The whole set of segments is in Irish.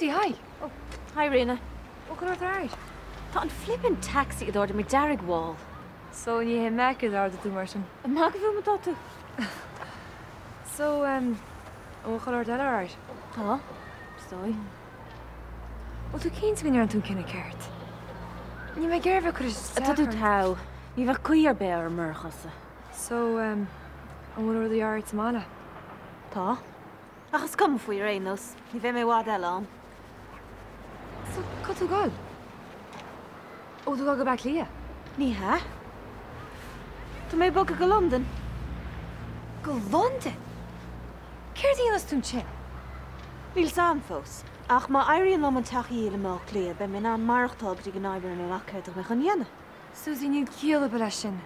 Susie, hi. Oh, hi, Rena. What can I do? Tá an flippin' taxi ad order me Darrig wall. So, you hear Mac is ordered to Martin. A mag bhfuil me datu. So, what can I do, alright? Tá, stoi. Well, tú cín go near an tú cinna ceart. Ní me ggéirbh chus Tá tú tau. Ní bheith cuiar be ar murchasa. So, an bhfuil the art mana. Tá. Achas cum faoi rénos. Ní bheith mé wad eile an. So, co tú gáil? Ó, tú gáil go back lia? Ní ha? Tá mé bog go London. Go London? Céir díonas tún sin? Níl sam fós. Ach má airíonn lom an tachaí le má lia be min an marachtáil go dtí go náibar an raceir me gan dhéana. Susie, níl cíala be leis sin.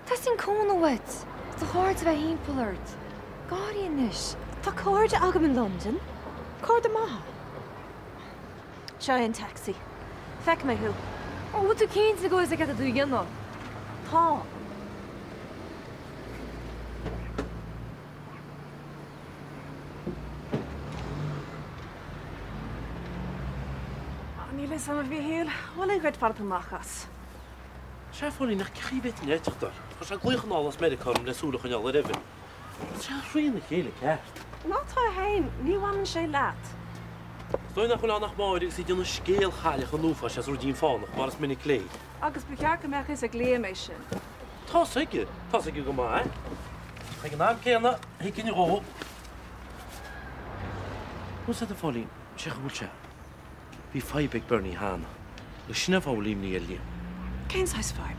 Tá sin cóna wet. Tá cháird bheith hímpelairt. Gáiríon níos. Tá cóirde agam in London? Cóirde maithe? Seo an taxi. Feic me thu. Ó, bhú tú cín go is a gata tú dhéaná? Tá. Níl sam bhí héal, bhil an gcuid farta machchas. Se fóí nach críbit netachtar, chus a gluchan álas medicám le súla chuneal a rifin. Se rionna chéile ceart. Nátá hain, ní bhhain sé leat. Stoin nach chuá nach máidir sí duna scéal chaile an núfa se rú dín fánach mar as minic lé. Agus becear go meach is a léméis sin. Tá ige go má, Ag an ná céanna hí cinne ró. Nú a fálín, se bhúil se. Bhí feibeh Bernie hána, le sinna bhálíim ní líam. Céins hais feib?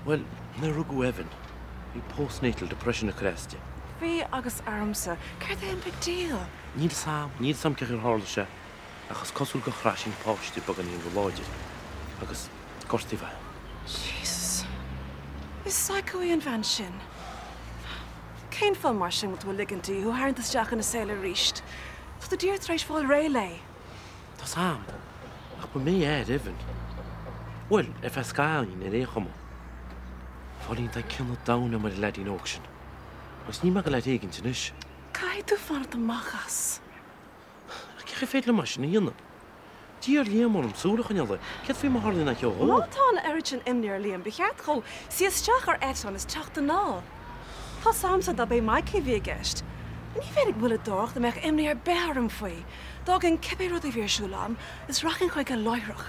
Well, na rugú Evan, bhí postnatal depression na creste. Bhí agus armsa, chuir é an big deal. Níl sam ceir hála se, achas cosúil go chrásin páistí bag an íon bhláidir, agus gortí bheith. Jesus. Is psycho an bhain sin. Céin fil mar sin bhfuil ligantí ú háint isteach na saoile ríist. Tá do dír éis fáil rélé. Tá sam, ach ba mé Evan. Well, if scaín in échama. Fálín tá cinna dána mar ledín auction. Mas ní me go leid éigen sin is. Cai tú fan amachchas? Ceir féad le mar sin íonna. Dír líam am súla chuneala, cead fé mar hálín nach teó. Mátá airit sin imnear líam becheart cho si isteach ar etan is teachta ná. Tá samsa da bé maici bhí gist. Ní féidir bhfuil dorch de meach imnear bearm faoi. Dag an cibé rud a bhírsúlam is rachin chuig a loirech.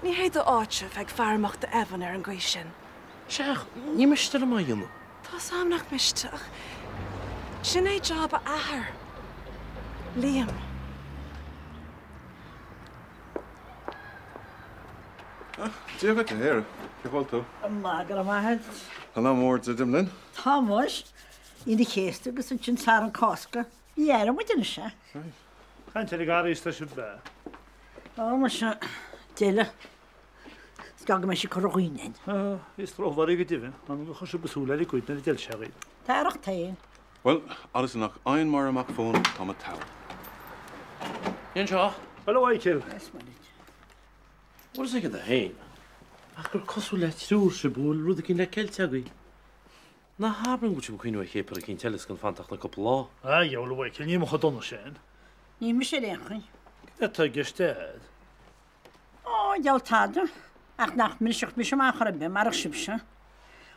Ní héad a áitse feag fearmach de Evan ar an gcuis sin. Seach, ní me stille mai dhéanana. Tá sam nach misteach. Sin é job a ahar. Liam. Díobh go héir, ceáil tú? Mágar a maithe. Tá mór a dimlinn? Tá muis, iad chéiste agus an sin sa an cosca. Dhéar mu duna se. Chaint ar gar is se be. Á mar se déile. Scaga me se choíin. Is tróhhar go divin, an go chu besúla í cuiitna deil seí. Táach taon. Well, alles nach ein mar amach fón tá a tá. Ian seo? Well bhaicil. What is it a hain? Ach gur cosú le trúr se búil rud cinn le ceilteagaí. Na hábrin gúte chuinú a chépa a cinn telas gan fantaach na cop lá. A jeol bhaicil ní chu donna sin. Ní me sé réchain. Tá geistead. Ó, deall táda. Ach nach min seach mis sem achar be mar a sibse.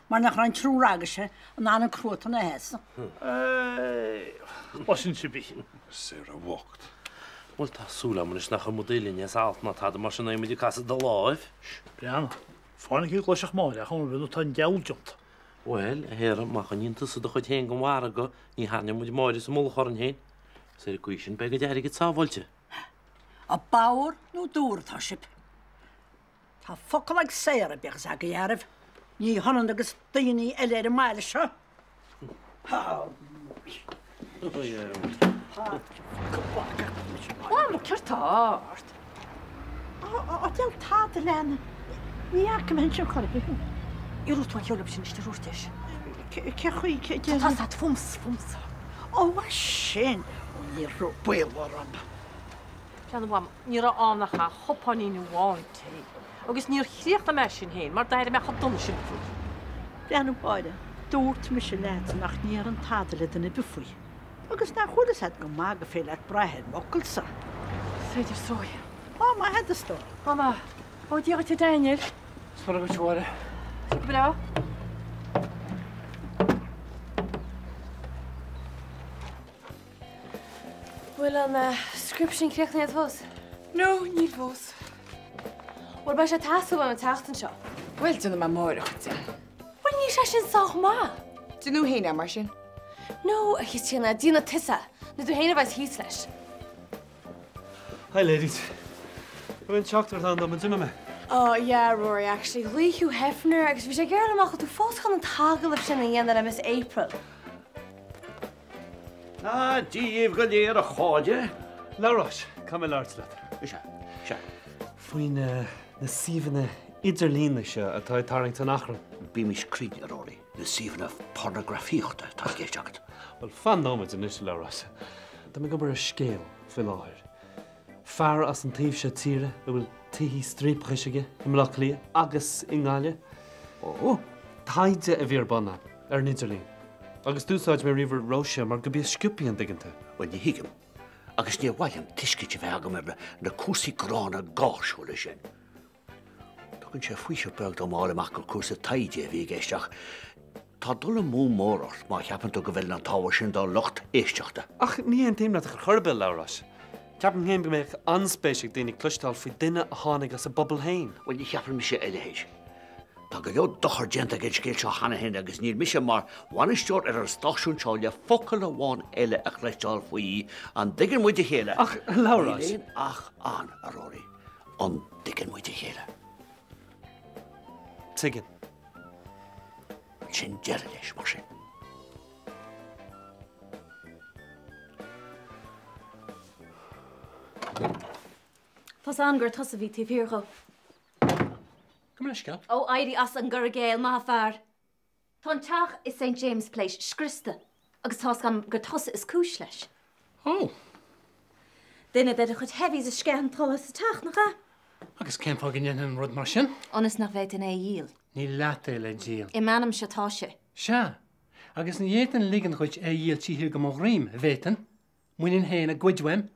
Mar nach rain trúrágase an an crúta na héasa. Was sin si bí. Sé a bhacht. Well, tá súla man is nach a modélín is altna tá mar sin éimiidir casa de láibh. Brianna, fáinnig í gluiseach máile chun bhú tá deúnt. Well, a héir má chuínta sa do chuid héin go mhara go ní háne muid máidir sa mla choran héin. Sé a cuisin be go deirigh sábhailte. A báir nó dúr tá sib. Tá focail ag séar a beag a ghearmh. Ní hanan agus daoine eile a máile seo. Má mar ceirtáart. Á deall táda lena. Ní aice hen se choirbh. Iúirtá cheolab sin iste rúirteis. Ce chuí Tá fums. ó bha sin ní builhram. Pean bham, ní a annacha chopaníú bháin té. Agus níor chríocht a me sin héin, mar d me chu donna sin fú. Breanú báide, dúirt me se leit nach ní an táda le duna befuoi. Agus na chudas het go mága fé le brehead mokkelsa. féidir sói. Má head sto. Mama, ó díag te Daniel. Spyr go tyware. Bra. Bhfuil an scription creachna a fós? No, ní fós. Bhfuil ba sé taú am an tatan seo? Well, duna má mór chuite. Bhfuil ní sé sin soch má? Dú héine mar sin. No, a chis tína dína tisa. Na tú héine bhaid hís leis. Hi, ladies. Bhfuin teachtar an dom an zimime me. Oh, yeah, Rory, actually. Líú Hefner, agus bhí sé ggéir amach tú fós gan an tagalh sin na dhéanana Miss April. Díomh go léar a cháide. Lárás, cum é láirtlaat. Se. Faoin na síomhanna idirlína se atá tarrington achran. Bí mis críne aráí, na síomhanna pornografíochta tá géisteachta. Well, fan nóid in is lárás. Tá me gobar a scéal fi láthir. Fear as an taobh se tíre a bhfuil tihí strípchaisige I mlach lia agus ingáile. Ó, Taide a bhíar banna ar an idirlín. Agus dúsáid mé riomhar Róise mar go bí sciúpií an digganta. bhain ní hiigem. Agus ní bhhailm tuiscite bheith agam ar na cúsaí grána gáisiúla sin. Tugann sé faoise beag do mála amach go cúsa taide a bhí géisteach. Tá dul mú mórart má cheapann go bhfuil an táhair sin dá locht éisteachta. Ach, ní an téimna a churbe lárás. Ceapan héim go méid anspéisiigh daoine clustáil faoi duine a tháinig as a bobbal hain. Bhain ní cheapan mi sé eilehéis. Tá go leor dochar genta géid scéil seo hana hen agus níl mise mar bhainisteoir ar an stáisiún seo le focail a bháin eile a chreisteáil faoí an digan muide chéile. Ach, lárás. Léon ach an aráí an digan muide chéile. Tuigin. Sin deire leis mar sin. Tás an gur tosa bhí tíhíorcho. Come leis gael. Ó airí as an gur géal má fear. Tá teach is St. James Place scrista, agus tá gan gur tosa is cúis leis. Oh, Duine beidir chud hefís a scean tholas sa teach nach ra? agus cén fá gin an rud mar sin? Onas nach bheit in é díal. Ní leat é le díal. I manam se tá sé. Se, agus ní dhéan ligan chuid é díal tíhir go mó rím, bhétan, muoinn héna gcuidhfuim.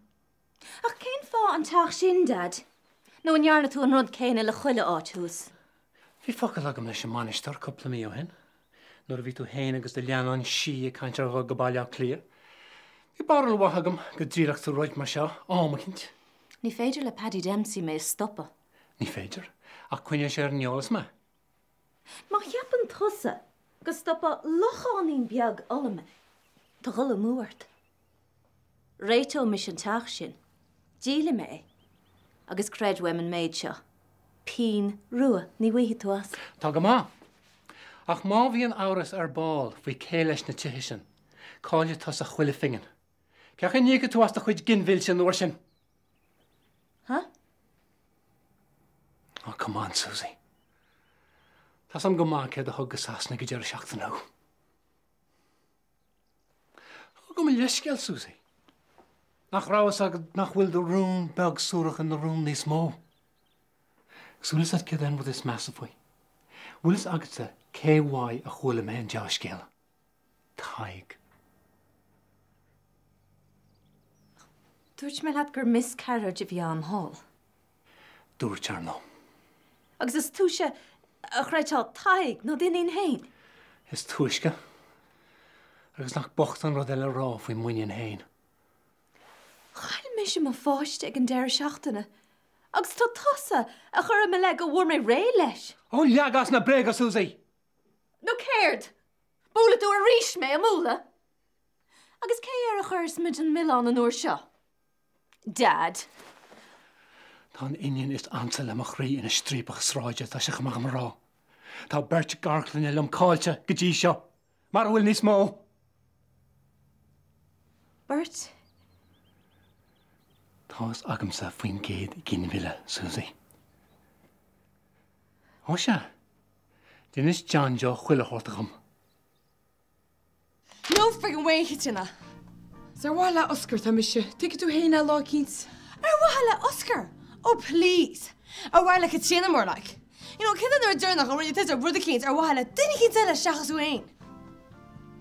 Ach cén fá an teach sin, Dad? nó an nearna tú an rud céine le chuile áitiús. Bhí focail agam leis an manistar coppla mí ó hen. Nuair a bhí tú héana agus de leanán si a caiintear go bailá clír. Bhí baril wathagam go dtíireach tú roiid mar seo ámacint. Ní féidir le Paddy Dempsey mé stoppa. Ní féidir, ach cuine sé ar neolalas me. Má cheapan tusa go stoppa lochaín beag olame. Tá ghulla múirt. Réitó mis an teach sin. Díle mé. Agus creidhfuim an méid seo. Pín rua ní bhuithe tú as. Tá go má. Ach má bhí an áras ar báil faoi cé leis na tuithe sin. Cáile tas a chuile fingin. Ceach ní go tú as a chuid ginmhil sin uair sin. Ha? Oh, come on, Susie. Tás am go má céad a thug go sasna go deir seachta nó. Go me leisceil, Susie. Nach ráas agad nach bhfuil do rún beag súrach in na rún níos mó. Súlas at céad bud is measa faoi. Bhuilas agat a céhhaid a chuila mé an deascéal. Taig. Dúirt mé leat gur miscarriage a bhí an hall. Dúirt ar nó. Agus is túise a chreidteáil taig nó duine héin. Is tuisce. Agus nach bocht an rud eile rá faoi muoinn héin. Chail mé sem má fáiste ag an deir seachtainna. Agus tá tasa a chur me le go bhfuair mé ré leis. Ó leagas na brega, Susie! No céird. Búla tú a ríis mé a múla. Agus cé ar a chur smid an Milán an uair seo. Dad. Tá an inion is ansel am a chrí ina strípach sráide tá se chamach am rá. Tá bert garchlin ilm cáilte go dtí seo. Mar bhfuil níos mó. Bert. Tás agam sa faoin géad I gin bhile, Susie. Ó se, din is John Jo chuile chóirtacham. No friggin' waiting. Sir wala Oscar tamisha. Take it to Hena Lockins. Wala Oscar. Oh please. Wala Katrina more like. You know, kid in their journal when you tell brother Keens or wala didn't he tell us shachas wain.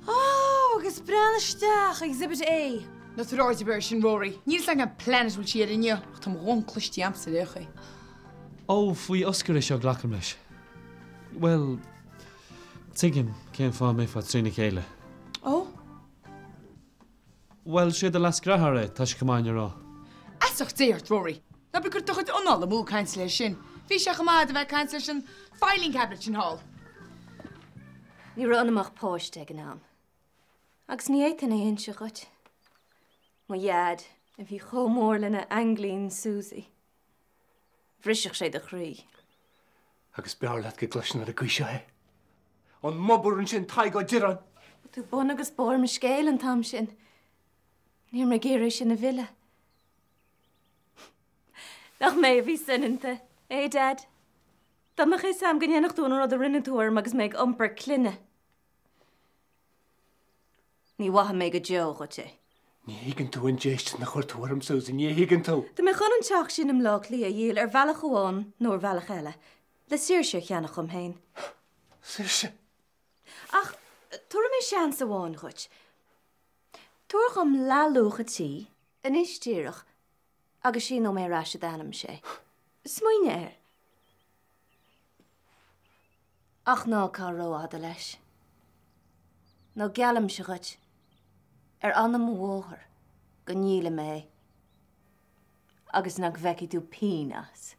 Oh, gus brand stach exhibit A. Na ráid ber sin Rory. Níl an an planet bhil siad inne ach tá rón cluistí amsa lecha. Ó faoi oscar is seo ghlacham leis. Well, tuigim céim fá mé fá trína chéile. Ó? Well, siad a las grathara tá sé cumáine rá. Asach déart, Rory. Na gur tuchad anál a mú caiins leis sin. Bhí se chamáid a bheith caiins leis an filing cabinet sin hall. Ní ran amach páiste an am. Agus ní éitina on se chuid. Má iad a bhí chomór lena Anglín Susie. Bhriseach sé de chrí. Agus bear leat go gluisina a gcuise é. An mobúr an sin taig go diran. Tú bon agus bór me scéil an tam sin. Níor me géir sin na bhile. Nach mé a bhí sinnanta, Dad? Tá meché sam gnéanaach dún rud a rinne túir agus méid ompar clunne. Ní watha mé go deo go sé. Ní higann tú an déist na chuirtúirm Susan, ní higann tú. Tá mé chun an teach sin am lách lí a dhéal ar bhealach amháin nóair bhealach eile. Le siirse cheannach chum héin. Siirse? Ach, tuair mé sean sa bháin chuid. Tuair chum lealúcha tí, in istíireach, agus sin ó mé ráise danam sé. Smuoine air. Ach ná cá róáda leis. Nó gealam se chuid. Ar anam mhóthar go níla mé. Agus nach bheici tú pínas.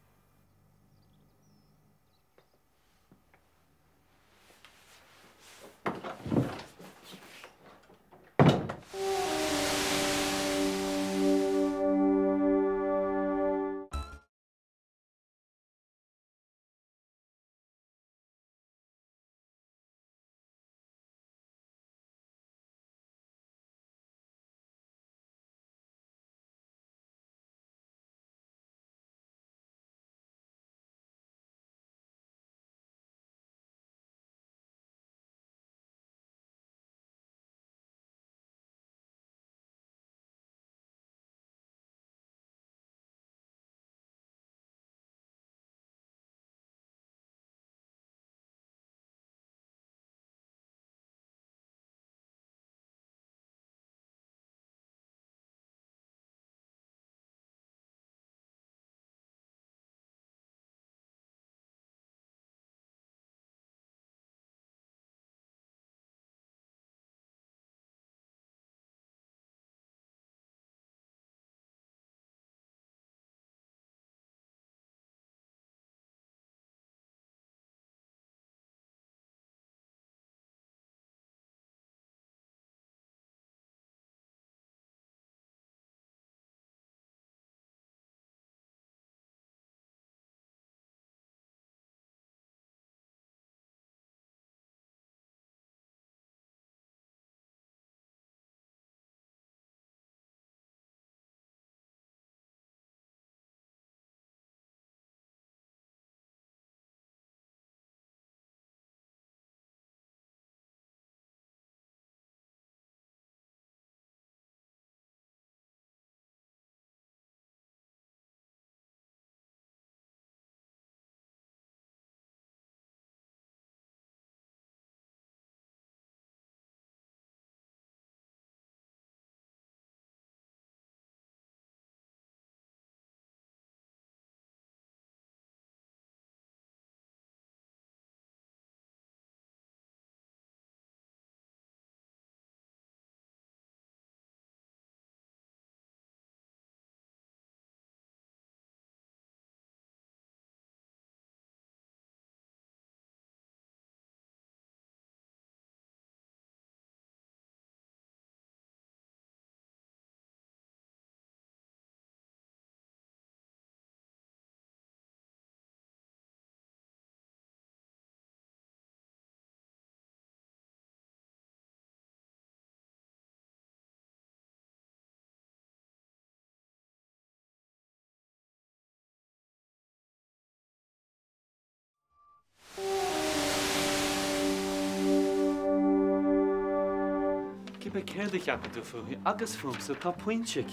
Be céir ceappa tú fuí agus frúmsa tá pointse.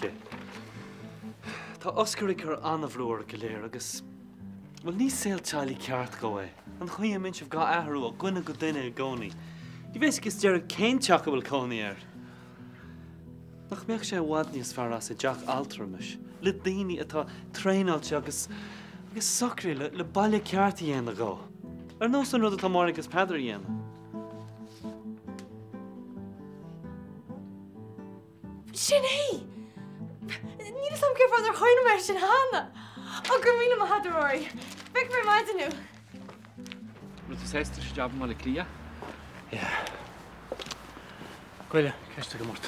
Tá oscar gur anmhlóir go léir agus bhfuil ní saoil tealaí ceart go é. An chuoine min sibh gá athhrú a gcuine go duine i gcónaí. Ní bhés gus dear céin teacha bhfuil cónaí air. Nach meach sé bhád níos fearr as Jack Altramis. Le daoine atá tréáilte agus sacré le bailile cearta dhéana gá. Ar nó san rud atá mar agus peidir dhéana. Sin é! Ní sam ceir fád ar chuine mar sin hána. Ó gur míle a hadróí. Beic mar maididirú. Rud is éiste sé jobban le clia? Gweile, ceiste go mort.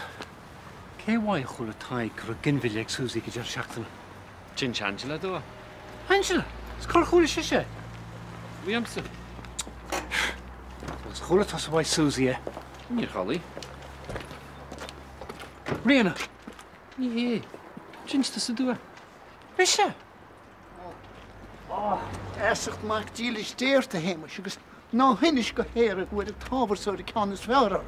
Cé bhaid chula taig gur ginmhil ag Susie go dear seachtainna? Jin Angela dó? Angela? Scar chula sé? Bhí amsa. Was chula tá sa bhaid Susie, Ní cholí. Rihanna? Ní, Jinsta sa dúa. Bhí sé? Esacht mac dílis déirta héimeis agus ná hinnis go héir bhfuil a tábharsúir ceannas fearra.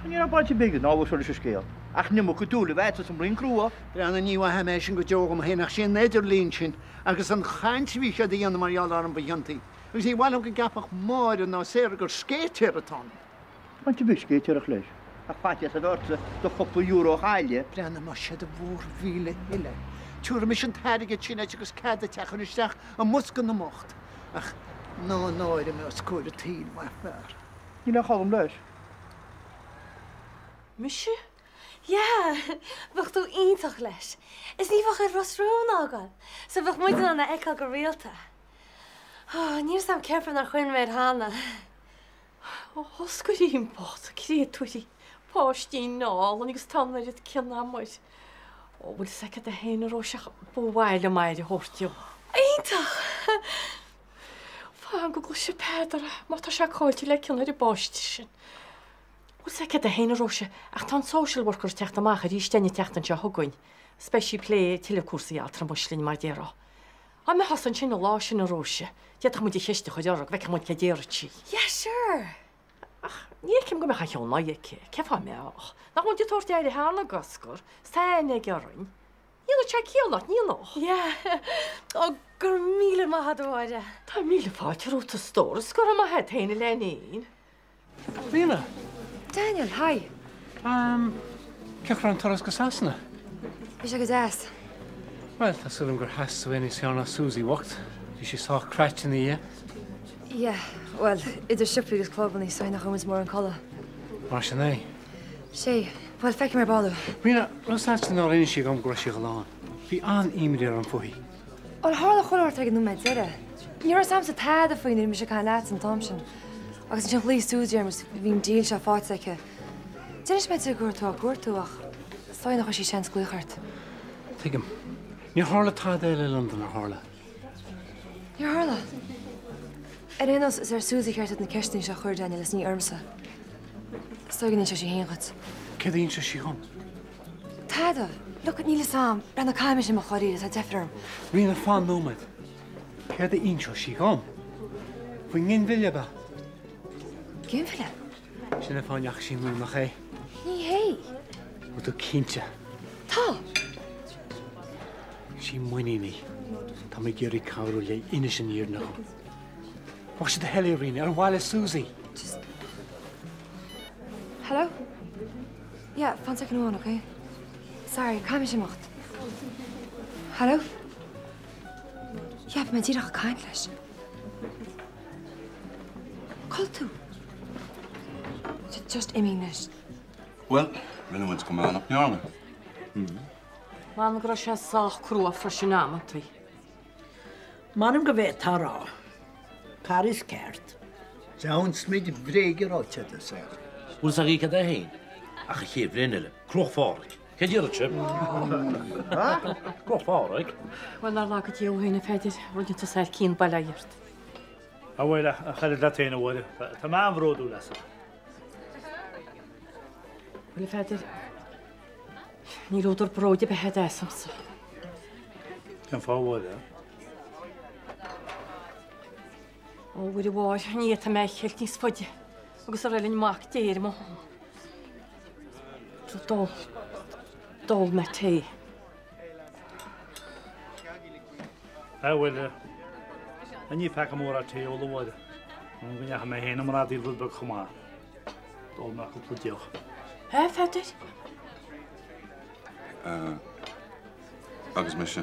Ní a baite big nábhar se se scéal. Ach nimmo go dúla bheit an brin crúa. Breanna níha haméis sin go deogam hénach sin néidir lín sin agus an chaint bhí sé dhéana marall ar an bhiontaí. Agus í bhhailm go gapach máir ná séir gur scéitir atá. Baite big scéiteach leis. Ach fáte a bhirte do choppa euro háile. Breanna má siad a bhór bhíle hiile. Túra mis an tairige sinna agus cad a techanisteach a muscan na mocht. Ach náir mé scóir a tíl mai fear. Ní le chom leis. Misisiú? Ja, bhah tú ionintach leis. Is ní bfach ar Rosrún ágáil, sa bfach muid anna eáil go réalta. Níor sam cearfan ar chuin méid hána. Hoscail íon bot, crí tuaí páistí náil agus tanna iad cinna muid. Bhfuil secad a héanaró seach bhhaile maid a hórtiú. Ionintach! Fáim go gluis sé pédara, má tá se cáiltí le cinna i báistí sin. Bhfuil secad a héanaróise ach tá social workers techt amach a rí stenne techtan se thugain, speisi lé tilecuasaí altra muslín mar déra. A me hasan sin lá sin a róise, Diad mu cheiste chu dearach bheith mu ce déirití. Yeah, sure. Ach, ní cim go me cha teón mai ce, ceá me ach. Na chun títóir éir hána gascur, Stáine gearin. Níl te cíalach ní noch. Yeah, ó gur míle maithadháide. Tá míle fáitirúta stóras gur a maithe héine lenín. Rihanna? Daniel, hi. Ceachar an toras go sasna? Bhí sé go deas. Well, tá sulm gur heas bhaine seanna Susie wacht. Bhí sé sách creit in í. Yeah, well, idir siúpa agus clubban í soin nach chumas mór an colla. Mar sin é. Sé, bhfuil feici mar balú. Rihanna, rosáiste ná réine sí gom gur sí go lán. Bhí an imide ar an fuí. Ó hála choir ag nó meid deire. Níor sam sa tád a faoinir me se cá leat an Thomson. Agus sin chlí súdéarmas bhín díal se fáilte. Déiris meid a gúirtá gúirtúach. Stoin nach sí sean sglúchart. Tuigim. Ní hála tá éile London ar hála. Ní hála. Réanos is ar Susie ceart na ceistní se chuir Daniel is ní ormsa. Stoigan se sé hégat. Cé íon se sí chum? Táda, look at níle sam, brenn caiimi sin mo choirí a defirm. Rihanna fáin nóid. Cé íon se sí chum? Bhuiin ngin bhile ba? Gimfile? Sinna fáineach sí mú nach é. Ní hé. Bú tú cínte. Tá. Sí muoine Tá mé géirí cabhrú le ine sin ír nach. Bá si de heile riine ar bhile Susie. Hello? Yeah, fan second one, okay? Sorry, caiimi sin mocht. Hello? Yeah, mae'n dyrach cain leis. Call tú. Just iming leis. Well, rinne muid go meán ach nearna. Mám go sé sách crua freisin tú. Manam go bheith tarrá. Caris ceart. Teann smid bréige ráte a sé. Bhúil sa rícha a héin? Ach a chéad rinneile, cloch fáraigh. Cé díad se? Cloch fáraigh? Well nar lá go tíohhéine féidir ruinte tá sé cín bailairt. A bhfuil a chaile le téanana bhile. Tá má bhródú leis. Bhfuil féidir ní rúidir bróide be head ésamsa. Can fáhile. Ó bhfuil bháir ní a méid cheilt níos foide, agus a réilinn mac déir mo. Dól me té. A bhfuil a ní pe mór a té ó bhide. An gine ha mé héana mar í bhfuil be chumá. Dul me go plutíoch. Féidir? Agus me se.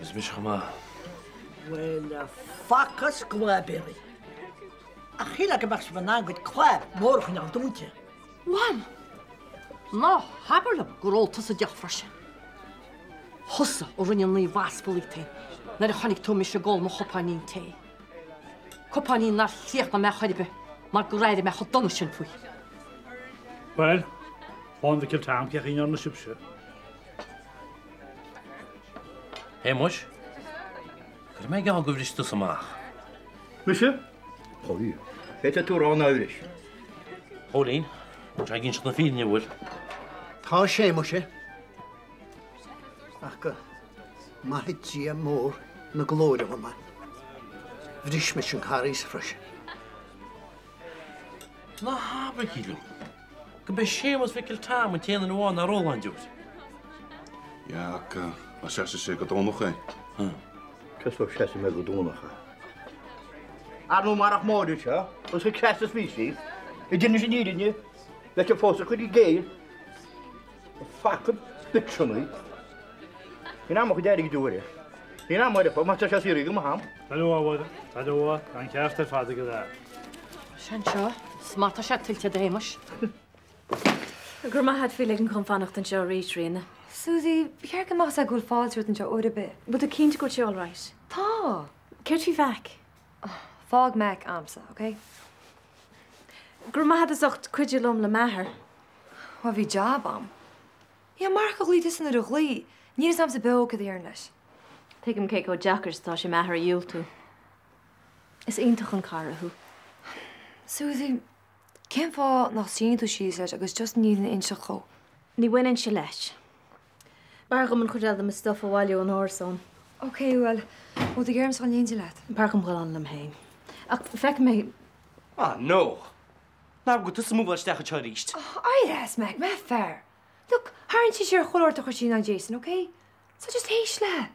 Is mis chama. Well, facas gwaberi. A chila ge bach van goed kwab morgen al doentje. Wan! No, haberlam grótas a deachfrase. Hosa o rinnean lí vaspolíte, na a chanig tú mis a gól mo chopanín té. Chopanín na siach na me chadibe, mar go raide me chodonu sin fui. Well, hon vi kiltam ke rinnean na sibse. Hé muis? Gur mé gan go bhris tú samach. Mise? Hoi, het tú an áris. Hólín, tra ginn na fíne bhfuil. Tá sé muise. Ach go, maith tí mór na glóide go ma. Bhris me sin charís frise. Na haber kilú. Go be sémas vi kiltam an téan bháin a Róland dús. Ja, a sé sé go dónach é. Cos lo sé me go dúnacha. Arnú marach móú se, os go ceas víí, I dine sin nírinne, le te fósa chud í géir, facad bitsenaí. Hí ná go déirigh dúire. Hí ná mar má sé síí go ham. Talúhide, talúha an ceasta fada go dá. Sin seo, smata sé tiltte déimas. Gur ma had féleg an chumfannacht an seo réitrína. Susie, bhear go más a gúil fáilú an seo orbe. Bud a cínta go sé all right. Tá. Ceirt hí bheic? Fág meach amsa, okay? Gur ma had a zocht cuidirlumm le maithair. Wa bhí job am. Ja, mar go lítas in a lí. Níos am sa beog a dhéarnes. Tuigim cé go Jackars tá sé maithair dúil tú. Is ionintach an cara thu. Susie, cén fá nach síú síos leis agus just níl in se cho. Ní bhainean se leis. Bargam an chuidir am stuff a bhhailú an áirson. Okay, well, bhil a ggéirm sáin léonte leat. Bargam bhfuil an lam hain. Ach feic mé. Ah, no. Ná go tu mú bhilteach te ríist. Airas, Meg, me fair. Look, harann si sé choirta chu sin an Jason, okay? So just hééis le.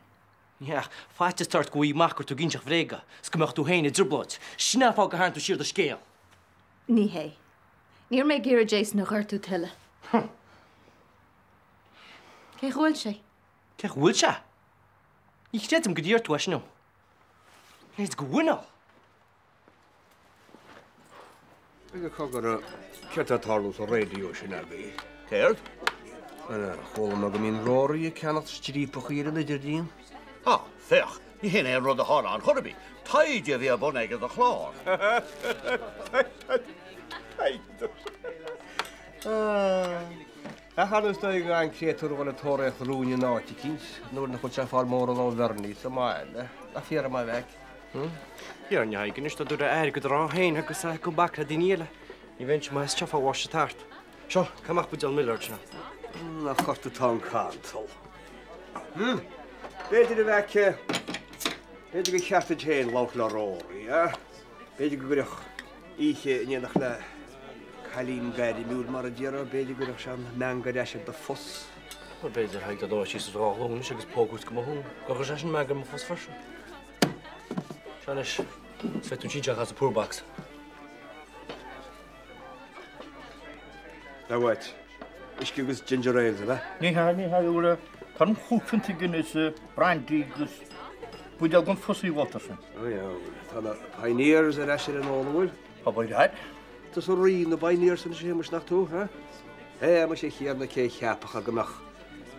Ja, fáte start goí machar tú ginseach bhréga, scuach tú héine driblaid, sinna fá go háint tú siir de scéal. Ní hé. Níor mé ggéir Jason nach chuirtú tuile. Cé bhfuil sé? Cé bhfuil se? Í réim go dtíir tú nó. Léis go bhhuiál. Ige cogur cetartarú a réo sin a bhí. Céirt? Chola go mín ráí ceannach strípa chuíir na idir dín? Á, fech, í hinna rud a hána an chorabí. Taide bhí a bun aige a chlár. A chanas do an chéú bhna tóréach rúne náti kins, nuair na chud se fá mór an verní sa máile, a fiar mai bheith. Iar nehaigin is dú air go ráhéin agus a go bakra daile. Ní bhaint mai tefa bhhaiste tart. Seo, cumach budal Miller se. Na chorta tá cantal. Beidir a bheith beidir go cheartta chéin lách le róí, beidir go gurich ihe inach le chalín gaiidir miúd mar a ddíar beidir gurich sean meanga eisi de fos. Beidir haid a dó sí ráún agus pógút go hún, go sé sin megar fos ferse. Seanis, sveitún síteach as a púrbax. Na bhaid, isci agus ginger ale, bheith? Ní úra, tá chúfanta gin is brandy agus buideal gon fosí Walterson. Tá na pioneers ar eisiir an óhfuil? Tá bhaid haid? Tás ó rí na pioneers an sémas nach tú, ha? Mar sé chéar na cé cheapach agamach.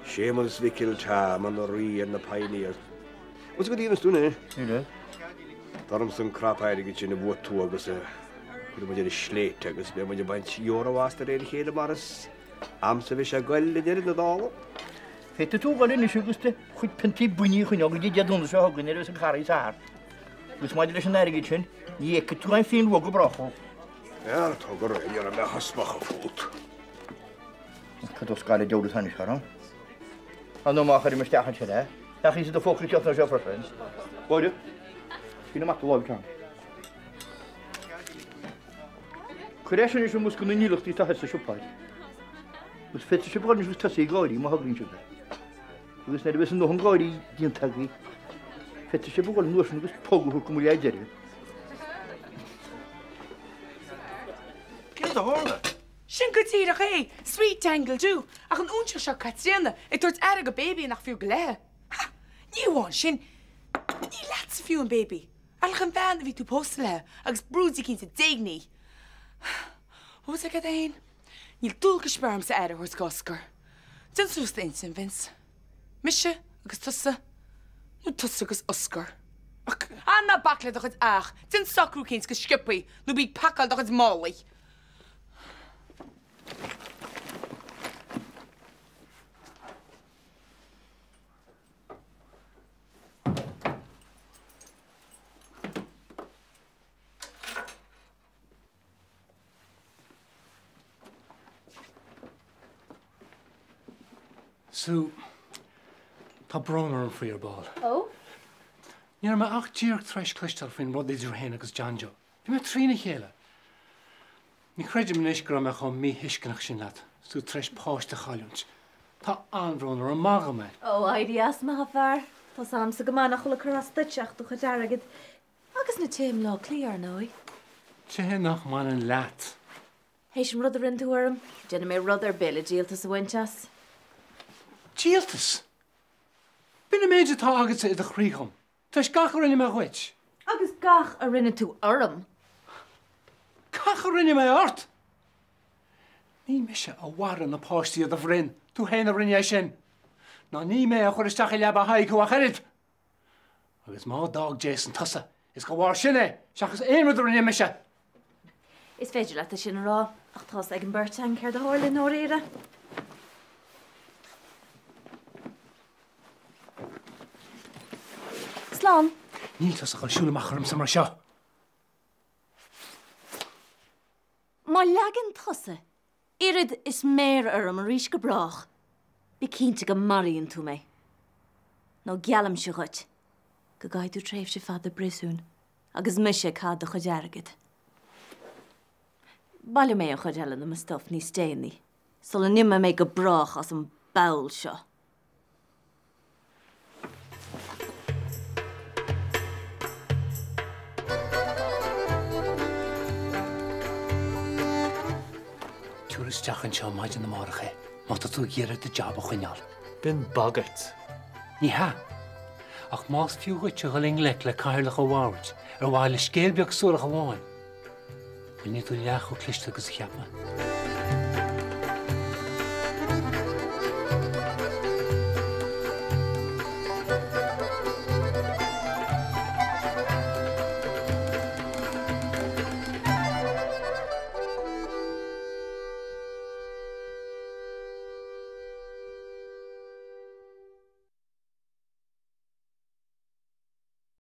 Sémas vicil tam an rí an na pioneers. What's go dínas túna? Ní Darm san crapaidige sin na bhua tú agus chu mu idir sléit agus be muidir baint jóráhásta réidir chéile maras amsa bhí sé goile idir na dála. Féta tú bhil in siúgusta chuid pentí buí chuin agus dí deadúna se hagann ar an charí sár. Gus maidir leis an airige sin, ní éice tú an féin bhga bracho. Ja, tá go réidir ar a me hasmach a fút. Cadó scaile deúla tanna se. An nó máchar mar steachan se le, nach í do fócra teach na se frafrin. Báide? Hí amach láh can. Chuéis is mus go nílachtí tá sa siúpáid. Gus fé se báin gus tasí gáirí má hagrinn se. Agus na bheits nó an gáirí díon tagaí. Fé se bháil nuas agus pógu go mú éidir. Cé a hána? Sin go tíach é, sweet tangle dú, ach an únse seo catréna, I dúirt air go baby nach fiú go léthe. Níháin sin, ní leat sa fiú an baby. Alach an bhean a bhí tú post le, agus brúdí cinn sa déagní. Hús a go dain? Níl dúl go sperm sa air hús goscar. Din sús dain sin, Vince. Mise agus tusa, nó tusa agus oscar. Ach, anna bakle doch het ach, din sacrú cinn go skippi, nó bí pakal doch het málaí. Sue, tá brónar an faoir ball. Oh? Níor me ach tíoch treis clistal faoin rud idir héna agus Janjo. Bhí me trína chéile. Ní chreidir munis go me chum mí hiscinach sin leat, sú treis páiste chaúnt. Tá anbrónar an maga me. Oh, Aidi as ma hafar. Tá sam sa gomana chula carastitseach do chadaragad. Agus na téim lá clíar nói. Té nach man an leat. Héis an rudder in túarm. Jenna mé rudder bille díaltas a winchas. Díaltas? Bína méidir tá agat sa iad a chríchom. Tás gach a rinne me chuit. Agus gach a rinne tú orm. Gach a rinne me ort? Ní me se a waran na páistí a bhrin. Tú héna rinne sin. Ná ní mé a chuiristeach i leba haig go a cherid. Agus má dag Jason tusa. Is go bhhar sinne. Seachas éonrad a rinne me se. Is féidir le a sin rá. Ach tás ag an bertang ceir de hálinn ó réire. Slán. Níl tusa chuil siúlamach chum sa mar seo. Má legan tusa. Irid is mér orm a rís go brach. Bí cínta go maríonn tú mé. Nó gealam se chuit. Go gaiidú tréimh se fada brisún. Agus mise cád a chuidearagad. Baile mé a chuidealan am a stof níos déanaí. Sul a nimime mé go brach as an bail seo. Túristeach an seo maidin na máracha. Má tá tú ggéire de job a chuineál. Bin bagart. Ní ha. Ach más fiúgait se go ling le cairlach ó bhhaid. Ar bháil le scéalbeag súrach a bháin. Bhí ní tú leach ó cliste agus cheapma.